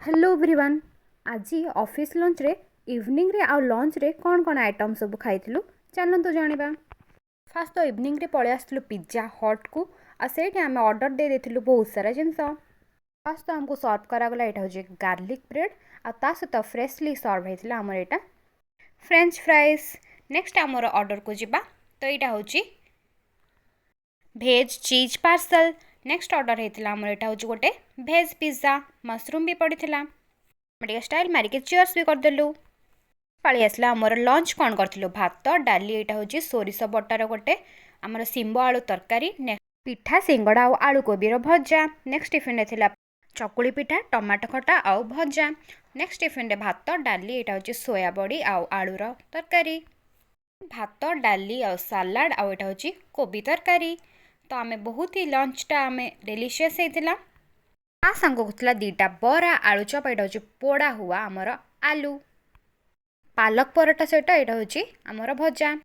Hello everyone. आज office lunch रे evening रे आउ लंच रे कौन कौन आइटम सब खाइलु चलतु जानिबा। फास्ट तो इवनिंग रे पळे आसलु पिज्जा हट को आ सेठी आम ऑर्डर दे देथिलु बहुत सारा जिनस। फास्ट तो हमको सर्व करागला एटा होजे गार्लिक ब्रेड आ ता सहित फ्रेशली सर्व हेतिला हमर एटा फ्रेंच फ्राइज। नेक्स्ट आमर ऑर्डर को जिबा तो एटा होची भेज चीज पार्सल। नेक्स्ट ऑर्डर होता आमर एटा होची गोटे भेज पिज्जा मशरूम भी पड़ीला स्टाइल मारिके चीयर्स भी करदेलु। पाली आसला आमर लंच कौन करथिलु भात डाली एटा होची सोरिष बटार गोटे आमर सिंबो आलू तरकारी पिठा सिंगड़ा और आलू कोबीर भजा। नेक्स्ट टिफिन थिला चकुली पिठा टमाटो खटा आउ भजा। नेक्स्ट टिफिन भात डाली एटा होची सोया बड़ी आउ आलूर तरकारी भात डाली आउ सालाड आउ एटा होची कोबी तरकारी। तो आमे बहुत ही लंचटा आमे डिलीशियस होता। आ सांग होता दीटा बरा आलू चप एटा होची पोड़ा हुआ आमर आलू पालक परोटा सहित एटा होची आमर भजा।